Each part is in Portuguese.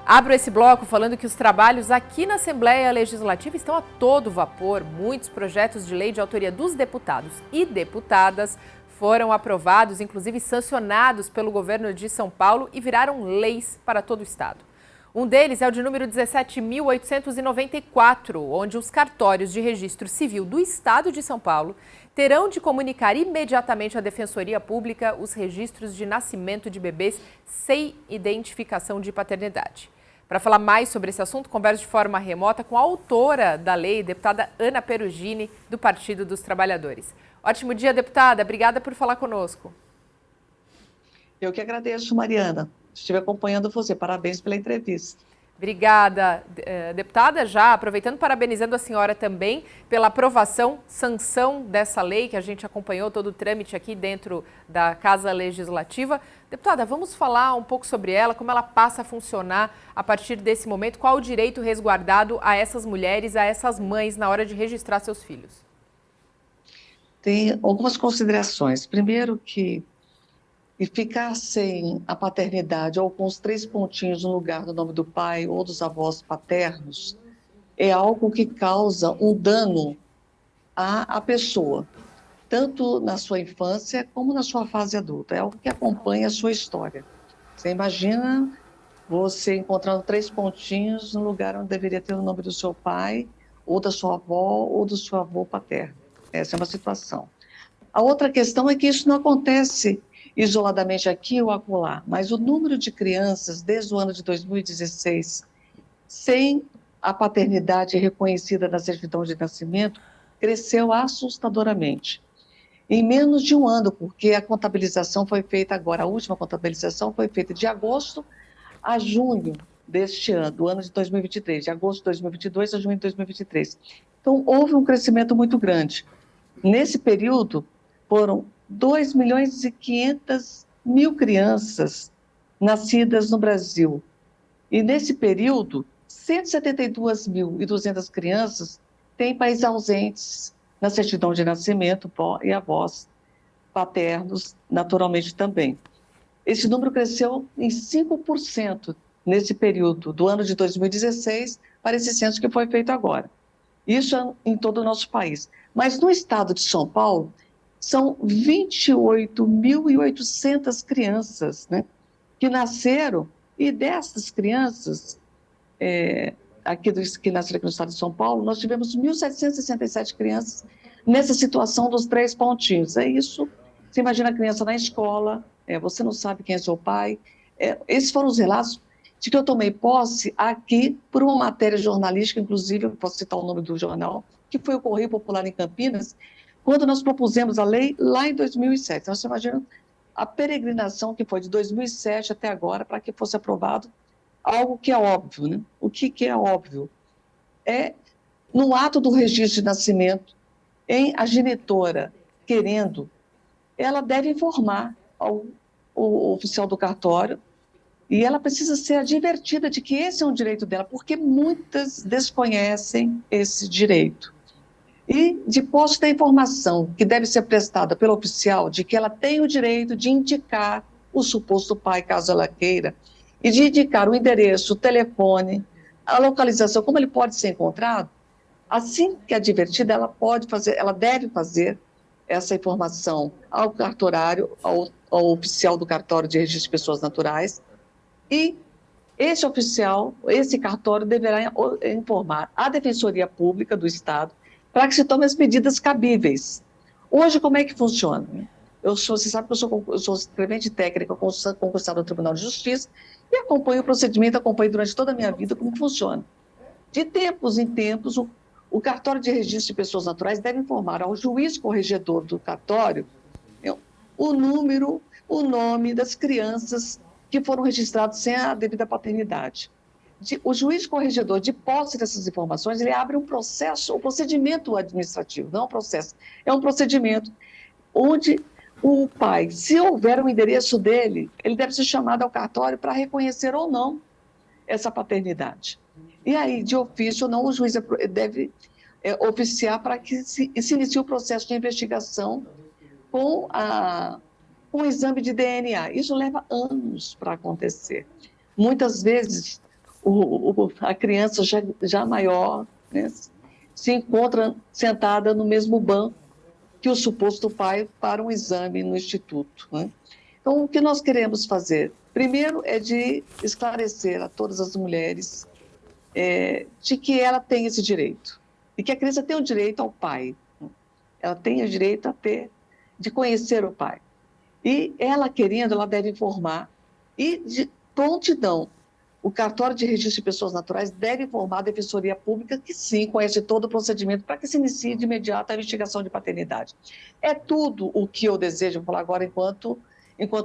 Abro esse bloco falando que os trabalhos aqui na Assembleia Legislativa estão a todo vapor. Muitos projetos de lei de autoria dos deputados e deputadas foram aprovados, inclusive sancionados pelo governo de São Paulo e viraram leis para todo o estado. Um deles é o de número 17.894, onde os cartórios de registro civil do estado de São Paulo terão de comunicar imediatamente à Defensoria Pública os registros de nascimento de bebês sem identificação de paternidade. Para falar mais sobre esse assunto, converso de forma remota com a autora da lei, deputada Ana Perugini, do Partido dos Trabalhadores. Ótimo dia, deputada. Obrigada por falar conosco. Eu que agradeço, Mariana. Estive acompanhando você. Parabéns pela entrevista. Obrigada, deputada. Já aproveitando, parabenizando a senhora também pela aprovação, sanção dessa lei, que a gente acompanhou todo o trâmite aqui dentro da Casa Legislativa. Deputada, vamos falar um pouco sobre ela, como ela passa a funcionar a partir desse momento, qual o direito resguardado a essas mulheres, a essas mães, na hora de registrar seus filhos? Tem algumas considerações. Primeiro que ficar sem a paternidade ou com os 3 pontinhos no lugar do nome do pai ou dos avós paternos é algo que causa um dano à pessoa, tanto na sua infância como na sua fase adulta. É algo que acompanha a sua história. Você imagina você encontrando 3 pontinhos no lugar onde deveria ter o nome do seu pai, ou da sua avó, ou do seu avô paterno. Essa é uma situação. A outra questão é que isso não acontece isoladamente aqui ou acolá, mas o número de crianças desde o ano de 2016 sem a paternidade reconhecida na certidão de nascimento cresceu assustadoramente. Em menos de um ano, porque a contabilização foi feita agora, a última contabilização foi feita de agosto a junho deste ano, do ano de 2023, de agosto de 2022 a junho de 2023. Então, houve um crescimento muito grande. Nesse período, foram 2.500.000 crianças nascidas no Brasil. E nesse período, 172.200 crianças têm pais ausentes na certidão de nascimento e avós paternos, naturalmente também. Esse número cresceu em 5% nesse período, do ano de 2016 para esse censo que foi feito agora. Isso em todo o nosso país. Mas no estado de São Paulo, são 28.800 crianças, né, que nasceram, e dessas crianças, que nasceram aqui no estado de São Paulo, nós tivemos 1.767 crianças nessa situação dos 3 pontinhos. É isso, você imagina a criança na escola, você não sabe quem é seu pai. Esses foram os relatos de que eu tomei posse aqui por uma matéria jornalística, inclusive, eu posso citar o nome do jornal, que foi o Correio Popular em Campinas, quando nós propusemos a lei lá em 2007. Então, você imagina a peregrinação que foi de 2007 até agora para que fosse aprovado algo que é óbvio, né? O que é óbvio? No ato do registro de nascimento, a genitora querendo, ela deve informar o oficial do cartório e ela precisa ser advertida de que esse é um direito dela, porque muitas desconhecem esse direito. E de posse da informação que deve ser prestada pelo oficial de que ela tem o direito de indicar o suposto pai, caso ela queira, e de indicar o endereço, o telefone, a localização, como ele pode ser encontrado, assim que advertida, ela deve fazer essa informação ao cartorário, ao oficial do cartório de registro de pessoas naturais, e esse oficial, esse cartório deverá informar a Defensoria Pública do Estado para que se tome as medidas cabíveis. Hoje, como é que funciona? Você sabe que eu sou escrevente técnica, concursada no Tribunal de Justiça, e acompanho o procedimento, acompanho durante toda a minha vida como funciona. De tempos em tempos, o cartório de registro de pessoas naturais deve informar ao juiz corregedor do cartório o número, o nome das crianças que foram registradas sem a devida paternidade. O juiz corregedor, de posse dessas informações, ele abre um procedimento administrativo, não é um processo, é um procedimento onde o pai, se houver um endereço dele, ele deve ser chamado ao cartório para reconhecer ou não essa paternidade. E aí, de ofício ou não, o juiz deve oficiar para que se inicie o processo de investigação com o exame de DNA. Isso leva anos para acontecer. Muitas vezes, a criança já maior, né, se encontra sentada no mesmo banco que o suposto pai para um exame no instituto, né? Então, o que nós queremos fazer? Primeiro é de esclarecer a todas as mulheres de que ela tem esse direito, e que a criança tem o direito ao pai, né? Ela tem o direito de conhecer o pai. E ela querendo, ela deve informar, e de prontidão, o cartório de registro de pessoas naturais deve informar a Defensoria Pública que sim, conhece todo o procedimento para que se inicie de imediato a investigação de paternidade. É tudo o que eu desejo, vou falar agora enquanto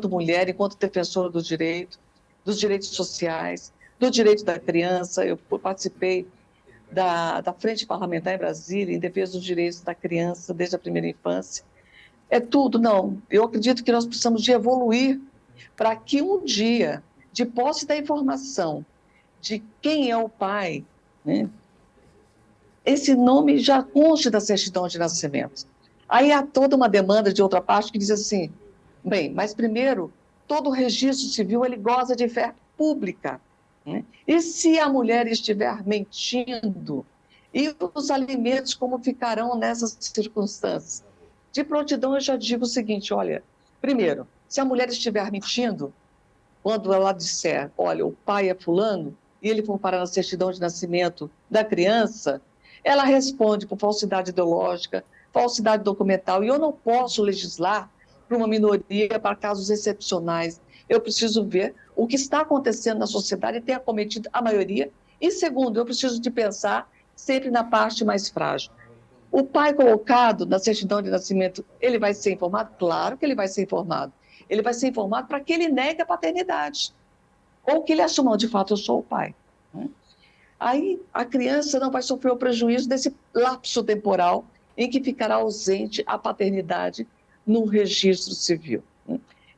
mulher, enquanto defensora dos direitos sociais, do direito da criança. Eu participei da Frente Parlamentar em Brasília em defesa dos direitos da criança desde a primeira infância. É tudo, não. Eu acredito que nós precisamos de evoluir para que um dia, de posse da informação de quem é o pai, né, esse nome já conste da certidão de nascimento. Aí há toda uma demanda de outra parte que diz assim, bem, mas primeiro, todo o registro civil ele goza de fé pública, né? E se a mulher estiver mentindo, e os alimentos como ficarão nessas circunstâncias? De prontidão eu já digo o seguinte, olha, primeiro, se a mulher estiver mentindo, quando ela disser, olha, o pai é fulano, e ele for parar na certidão de nascimento da criança, ela responde por falsidade ideológica, falsidade documental, e eu não posso legislar para uma minoria, para casos excepcionais. Eu preciso ver o que está acontecendo na sociedade e tem acometido a maioria. E segundo, eu preciso de pensar sempre na parte mais frágil. O pai colocado na certidão de nascimento, ele vai ser informado? Claro que ele vai ser informado. Ele vai ser informado para que ele negue a paternidade. Ou que ele assuma, de fato, eu sou o pai. Aí a criança não vai sofrer o prejuízo desse lapso temporal em que ficará ausente a paternidade no registro civil.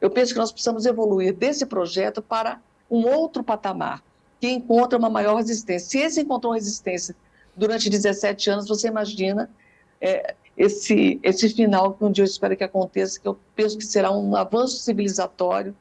Eu penso que nós precisamos evoluir desse projeto para um outro patamar, que encontra uma maior resistência. Se esse encontrou resistência durante 17 anos, você imagina esse final, que um dia eu espero que aconteça, que eu penso que será um avanço civilizatório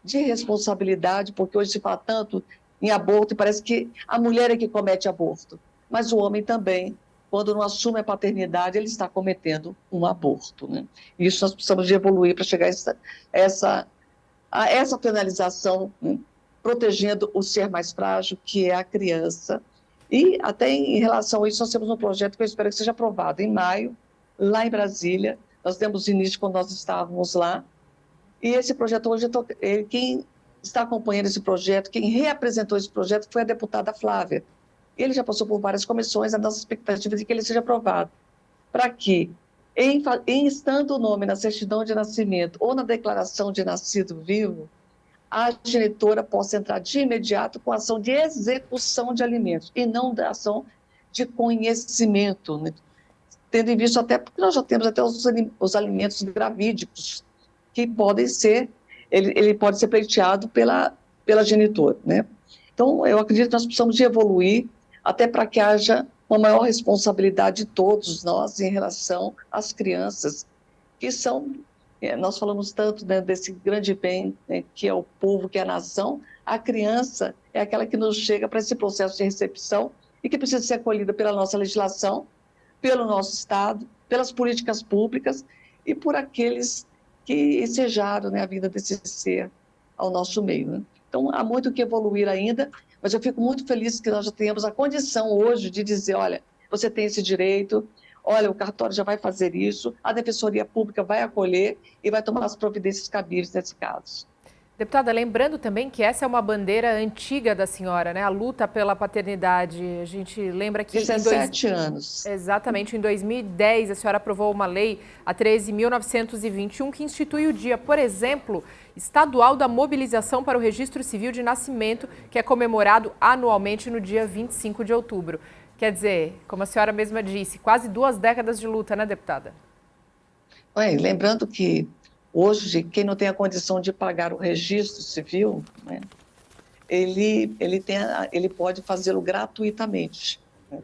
de responsabilidade, porque hoje se fala tanto em aborto e parece que a mulher é que comete aborto, mas o homem também, quando não assume a paternidade, ele está cometendo um aborto, né? E isso nós precisamos de evoluir para chegar a essa penalização, né? Protegendo o ser mais frágil, que é a criança. E até em relação a isso, nós temos um projeto que eu espero que seja aprovado em maio, lá em Brasília. Nós demos início quando nós estávamos lá. E esse projeto hoje, quem está acompanhando esse projeto, quem reapresentou esse projeto foi a deputada Flávia. Ele já passou por várias comissões, a nossa expectativa é de que ele seja aprovado, para que, em estando o nome na certidão de nascimento ou na declaração de nascido vivo, a genitora possa entrar de imediato com a ação de execução de alimentos e não da ação de conhecimento, né? Tendo em vista até, porque nós já temos até os alimentos gravídicos, que podem ser, ele pode ser pleiteado pela genitora, né? Então, eu acredito que nós precisamos de evoluir até para que haja uma maior responsabilidade de todos nós em relação às crianças, que são, nós falamos tanto, né, desse grande bem, né, que é o povo, que é a nação. A criança é aquela que nos chega para esse processo de recepção e que precisa ser acolhida pela nossa legislação, pelo nosso Estado, pelas políticas públicas e por aqueles que ensejaram, né, a vida desse ser ao nosso meio, né? Então, há muito o que evoluir ainda, mas eu fico muito feliz que nós já tenhamos a condição hoje de dizer, olha, você tem esse direito, olha, o cartório já vai fazer isso, a Defensoria Pública vai acolher e vai tomar as providências cabíveis nesse caso. Deputada, lembrando também que essa é uma bandeira antiga da senhora, né? A luta pela paternidade. A gente lembra que... 17 anos. Exatamente. Em 2010, a senhora aprovou uma lei, a 13.921, que institui o dia, por exemplo, estadual da mobilização para o registro civil de nascimento, que é comemorado anualmente no dia 25 de outubro. Quer dizer, como a senhora mesma disse, quase 2 décadas de luta, né, deputada? Lembrando que hoje, quem não tem a condição de pagar o registro civil, né, ele pode fazê-lo gratuitamente.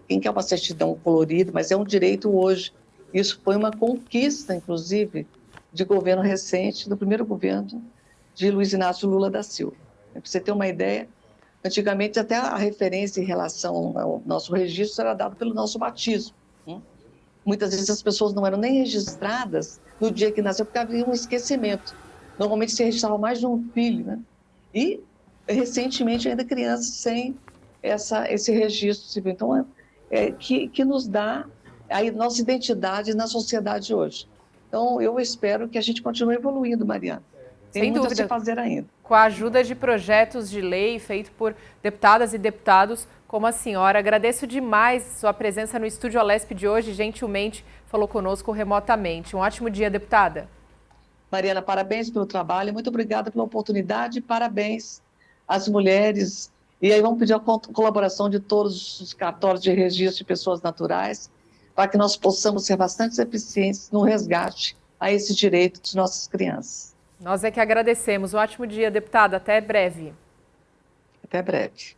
Quem quer uma certidão colorida, mas é um direito hoje. Isso foi uma conquista, inclusive, de governo recente, do primeiro governo de Luiz Inácio Lula da Silva. Para você ter uma ideia, Antigamente, até a referência em relação ao nosso registro era dado pelo nosso batismo. Muitas vezes as pessoas não eram nem registradas no dia que nasceu, porque havia um esquecimento. Normalmente se registrava mais de um filho, né? E, recentemente, ainda crianças sem esse registro civil. Então, que nos dá a nossa identidade na sociedade hoje. Então, eu espero que a gente continue evoluindo, Mariana. Tem Sem muito dúvida. a se fazer ainda. Com a ajuda de projetos de lei feito por deputadas e deputados como a senhora. Agradeço demais sua presença no Estúdio Alesp de hoje, gentilmente falou conosco remotamente. Um ótimo dia, deputada. Mariana, parabéns pelo trabalho, muito obrigada pela oportunidade, parabéns às mulheres. E aí vamos pedir a colaboração de todos os cartórios de registro de pessoas naturais, para que nós possamos ser bastante eficientes no resgate a esse direito de nossas crianças. Nós é que agradecemos. Um ótimo dia, deputada. Até breve. Até breve.